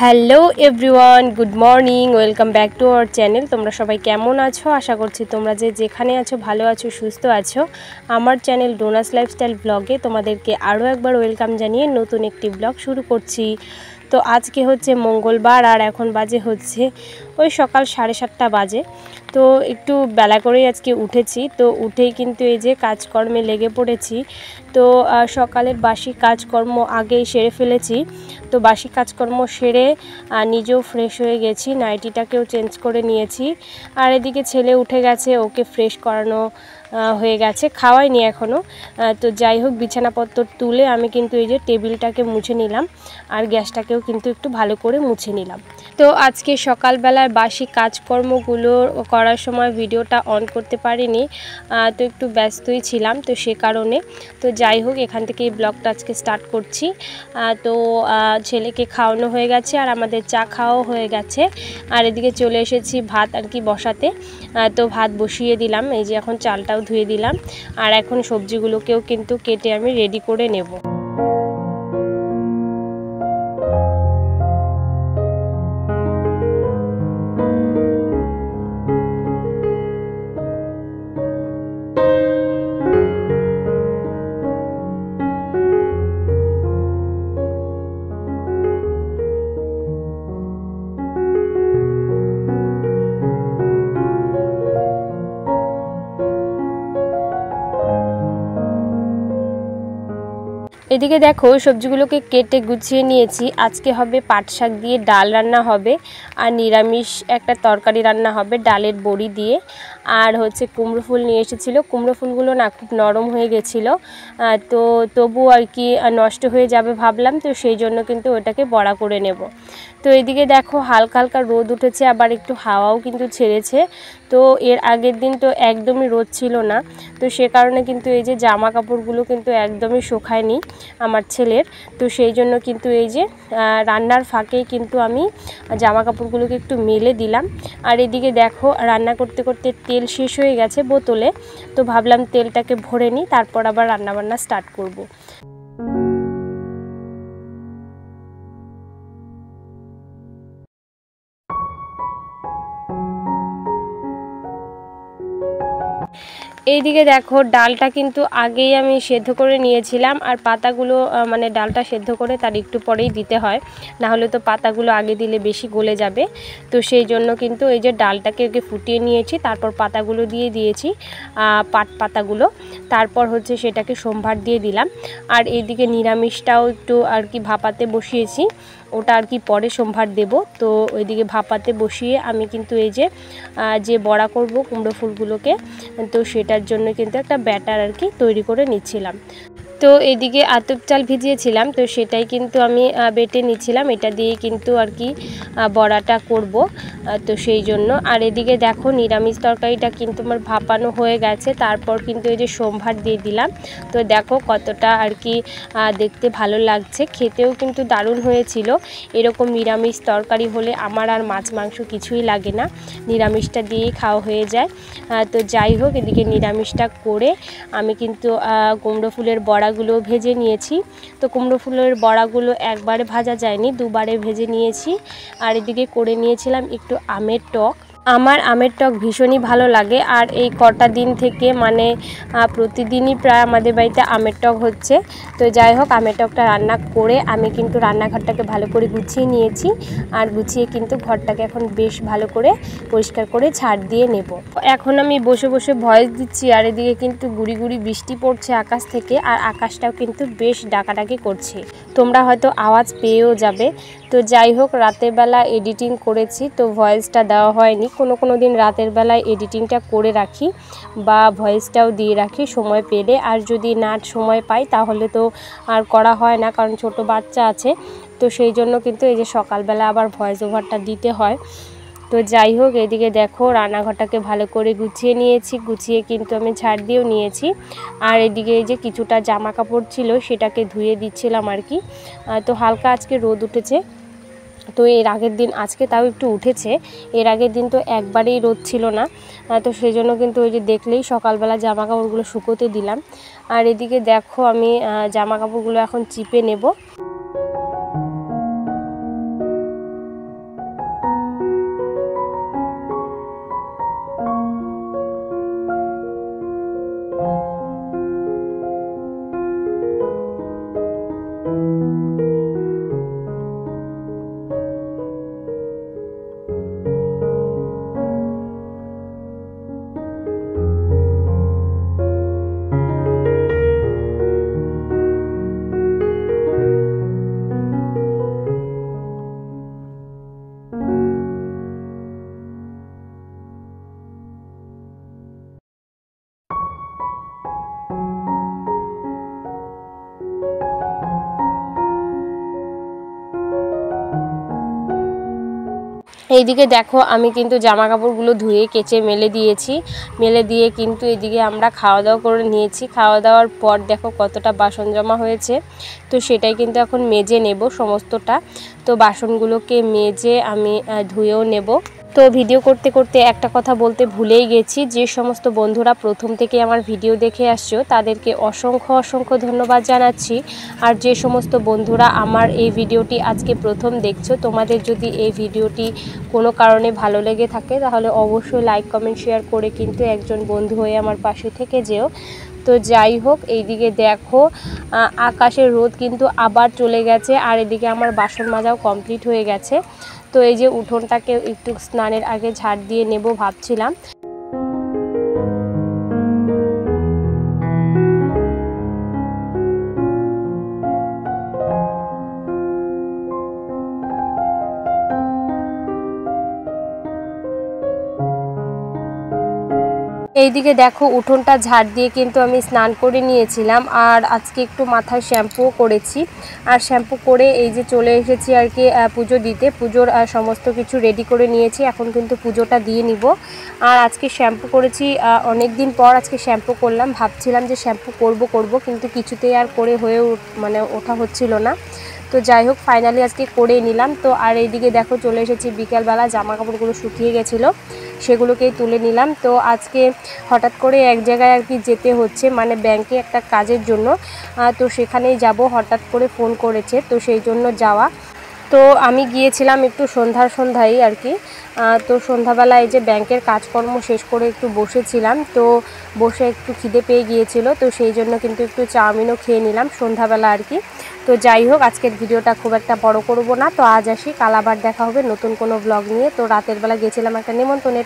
Hello everyone, good morning, welcome back to our channel. তোমরা সবাই কেমন আছো? আশা করছি তোমরা যেখানে আছো ভালো আছো, সুস্থ আছো। আমার চ্যানেল ডোনাস লাইফস্টাইল ব্লগে তোমাদেরকে আরও একবার ওয়েলকাম জানিয়ে নতুন একটি ব্লগ শুরু করছি। তো আজকে হচ্ছে মঙ্গলবার আর এখন বাজে হচ্ছে ওই সকাল 7:30 বাজে। তো একটু বেলা করেই আজকে উঠেছি। তো উঠেই কিন্তু এই যে কাজকর্মে লেগে পড়েছি। তো সকালের বাসি কাজকর্ম আগেই সেরে ফেলেছি। তো বাসি কাজকর্ম সেরে নিজেও ফ্রেশ হয়ে গেছি, নাইটিটাকেও চেঞ্জ করে নিয়েছি। আর এদিকে ছেলে উঠে গেছে, ওকে ফ্রেশ করানো হয়ে গেছে, খাওয়াইনি এখনও। তো যাই হোক, বিছানাপত্র তুলে আমি কিন্তু এই যে টেবিলটাকে মুছে নিলাম আর গ্যাসটাকেও কিন্তু একটু ভালো করে মুছে নিলাম। তো আজকে সকালবেলার বাসি কাজকর্মগুলো করার সময় ভিডিওটা অন করতে পারিনি, তো একটু ব্যস্তই ছিলাম, তো সে কারণে। তো যাই হোক, এখান থেকে এই ব্লগটা আজকে স্টার্ট করছি। তো ছেলেকে খাওয়ানো হয়ে গেছে আর আমাদের চা খাওয়াও হয়ে গেছে। আর এদিকে চলে এসেছি ভাত আর কি বসাতে। তো ভাত বসিয়ে দিলাম, এই যে এখন চালটাও ধুয়ে দিলাম। আর এখন সবজিগুলোকেও কিন্তু কেটে আমি রেডি করে নেব। এদিকে দেখো, সবজিগুলোকে কেটে গুছিয়ে নিয়েছি। আজকে হবে পাট শাক দিয়ে ডাল রান্না হবে, আর নিরামিষ একটা তরকারি রান্না হবে ডালের বড়ি দিয়ে। আর হচ্ছে কুমড়ো ফুল নিয়ে এসেছিলো, কুমড়ো ফুলগুলো না খুব নরম হয়ে গেছিলো, তো তবু আর কি নষ্ট হয়ে যাবে ভাবলাম, তো সেই জন্য কিন্তু ওটাকে বড়া করে নেব। তো এদিকে দেখো, হালকা হালকা রোদ উঠেছে, আবার একটু হাওয়াও কিন্তু ছেড়েছে। তো এর আগের দিন তো একদমই রোদ ছিল না, তো সে কারণে কিন্তু এই যে জামা কাপড়গুলো কিন্তু একদমই শুকায়নি আমার ছেলের। তো সেই জন্য কিন্তু এই যে রান্নার ফাঁকেই কিন্তু আমি জামা কাপড়গুলোকে একটু মেলে দিলাম। আর এদিকে দেখো, রান্না করতে করতে তেল শেষ হয়ে গেছে বোতলে, তো ভাবলাম তেলটাকে ভরে নিই, তারপর আবার রান্নাবান্না স্টার্ট করব। এইদিকে দেখো, ডালটা কিন্তু আগেই আমি সেদ্ধ করে নিয়েছিলাম, আর পাতাগুলো মানে ডালটা সেদ্ধ করে তার একটু পরেই দিতে হয়, না হলে তো পাতাগুলো আগে দিলে বেশি গলে যাবে। তো সেই জন্য কিন্তু এই যে ডালটাকে ফুটিয়ে নিয়েছি, তারপর পাতাগুলো দিয়ে দিয়েছি, পাতাগুলো। তারপর হচ্ছে সেটাকে সম্ভার দিয়ে দিলাম। আর এইদিকে নিরামিষটাও একটু আর কি ভাপাতে বসিয়েছি, ওটা আর কি পরে সম্ভার দেব। তো ওইদিকে ভাপাতে বসিয়ে আমি কিন্তু এই যে বড়া করব কুমড়ো ফুলগুলোকে, তো সেটার জন্য কিন্তু একটা ব্যাটার আর কি তৈরি করে নিচ্ছিলাম। তো এদিকে আতপ চাল ভিজিয়েছিলাম, তো সেটাই কিন্তু আমি বেটে নিচ্ছিলাম, এটা দিয়ে কিন্তু আর কি বড়াটা করব, তো সেই জন্য। আর এদিকে দেখো, নিরামিষ তরকারিটা কিন্তু আমার ভাপানো হয়ে গেছে, তারপর কিন্তু এই যে সম্ভার দিয়ে দিলাম। তো দেখো কতটা আর কি দেখতে ভালো লাগছে, খেতেও কিন্তু দারুণ হয়েছিল। এরকম নিরামিষ তরকারি হলে আমার আর মাছ মাংস কিছুই লাগে না, নিরামিষটা দিয়েই খাওয়া হয়ে যায়। তো যাই হোক, এদিকে নিরামিষটা করে আমি কিন্তু কুমড়ো ফুলের বড়াগুলো ভেজে নিয়েছি। তো কুমড়ো ফুলের বড়াগুলো একবারে ভাজা যায়নি, দুবারে ভেজে নিয়েছি। আর এদিকে করে নিয়েছিলাম একটু আমের টক। আমার আমের টক ভীষণই ভালো লাগে, আর এই কটা দিন থেকে মানে প্রতিদিনই প্রায় আমাদের বাড়িতে আমের টক হচ্ছে। তো যাই হোক, আমের টকটা রান্না করে আমি কিন্তু রান্নাঘরটাকে ভালো করে গুছিয়ে নিয়েছি, আর গুছিয়ে কিন্তু ঘরটাকে এখন বেশ ভালো করে পরিষ্কার করে ঝাড় দিয়ে নেব। এখন আমি বসে বসে ভয়েস দিচ্ছি, আর এদিকে কিন্তু গুড়ি গুড়ি বৃষ্টি পড়ছে আকাশ থেকে, আর আকাশটাও কিন্তু বেশ ডাকাডাকি করছে, তোমরা হয়তো আওয়াজ পেয়েও যাবে। তো তো যাই হোক, রাতের বেলা এডিটিং করেছি, তো ভয়েসটা দেওয়া হয়নি। কোনো দিন রাতের বেলায় এডিটিংটা করে রাখি বা ভয়েসটাও দিয়ে রাখি সময় পেলে, আর যদি না সময় পাই তাহলে তো আর করা হয় না, কারণ ছোট বাচ্চা আছে। তো সেই জন্য কিন্তু এই যে সকালবেলা আবার ভয়েস ওভারটা দিতে হয়। তো যাই হোক, এদিকে দেখো রান্নাঘরটাকে ভালো করে গুছিয়ে নিয়েছি, গুছিয়ে কিন্তু আমি ঝাড় দিয়েও নিয়েছি। আর এদিকে এই যে কিছুটা জামা কাপড় ছিল সেটাকে ধুয়ে দিচ্ছিলাম আর কি। তো হালকা আজকে রোদ উঠেছে, তো এর আগের দিন আজকে তাও একটু উঠেছে, এর আগের দিন তো একবারেই রোদ ছিল না। তো সেই জন্য কিন্তু ওই যে দেখলেই সকালবেলা জামা কাপড়গুলো শুকোতে দিলাম। আর এদিকে দেখো আমি জামা কাপড়গুলো এখন চিপে নেব। এইদিকে দেখো আমি কিন্তু জামা কাপড়গুলো ধুয়ে কেচে মেলে দিয়েছি, মেলে দিয়ে কিন্তু এদিকে আমরা খাওয়া দাওয়া করে নিয়েছি। খাওয়া দাওয়ার পর দেখো কতটা বাসন জমা হয়েছে, তো সেটাই কিন্তু এখন মেজে নেব সমস্তটা। তো বাসনগুলোকে মেজে আমি ধুয়েও নেব। তো ভিডিও করতে করতে একটা কথা বলতে ভুলেই গেছি, যে সমস্ত বন্ধুরা প্রথম থেকে আমার ভিডিও দেখে আসছো তাদেরকে অসংখ্য ধন্যবাদ জানাচ্ছি। আর যে সমস্ত বন্ধুরা আমার এই ভিডিওটি আজকে প্রথম দেখছো, তোমাদের যদি এই ভিডিওটি কোনো কারণে ভালো লেগে থাকে তাহলে অবশ্যই লাইক কমেন্ট শেয়ার করে কিন্তু একজন বন্ধু হয়ে আমার পাশে থেকে যেও। তো যাই হোক, এইদিকে দেখো আকাশের রোদ কিন্তু আবার চলে গেছে, আর এদিকে আমার বাসন মাজাও কমপ্লিট হয়ে গেছে। তো এই যে উঠোনটাকে একটু স্নানের আগে ঝাড় দিয়ে নেব ভাবছিলাম। এইদিকে দেখো উঠোনটা ঝাড় দিয়ে কিন্তু আমি স্নান করে নিয়েছিলাম, আর আজকে একটু মাথায় শ্যাম্পুও করেছি। আর শ্যাম্পু করে এই যে চলে এসেছি আর কি পুজো দিতে। পুজোর সমস্ত কিছু রেডি করে নিয়েছি, এখন কিন্তু পুজোটা দিয়ে নিব। আর আজকে শ্যাম্পু করেছি অনেক দিন পর আজকে শ্যাম্পু করলাম। ভাবছিলাম যে শ্যাম্পু করব কিন্তু কিছুতেই আর করে হয়ে ওঠা হচ্ছিল না। তো যাই হোক ফাইনালি আজকে করে নিলাম। তো আর এইদিকে দেখো চলে এসেছি বিকেলবেলা, জামা কাপড়গুলো শুকিয়ে গেছিলো সেগুলোকেই তুলে নিলাম। তো আজকে হঠাৎ করে এক জায়গায় আর কি যেতে হচ্ছে, মানে ব্যাংকে একটা কাজের জন্য। তো সেখানেই যাব, হঠাৎ করে ফোন করেছে, তো সেই জন্য যাওয়া। তো আমি গিয়েছিলাম একটু সন্ধ্যায় আর কি। তো সন্ধ্যাবেলা এই যে ব্যাংকের কাজকর্ম শেষ করে একটু বসেছিলাম, তো বসে একটু খিদে পেয়ে গিয়েছিল, তো সেই জন্য কিন্তু একটু চাউমিনও খেয়ে নিলাম সন্ধ্যাবেলা আর কি। তো যাই হোক আজকের ভিডিওটা খুব একটা বড় করব না, তো আজ আসি, কাল আবার দেখা হবে নতুন কোনো ব্লগ নিয়ে। তো রাতের বেলা গেছিলাম একটা নিমন্ত্রণে।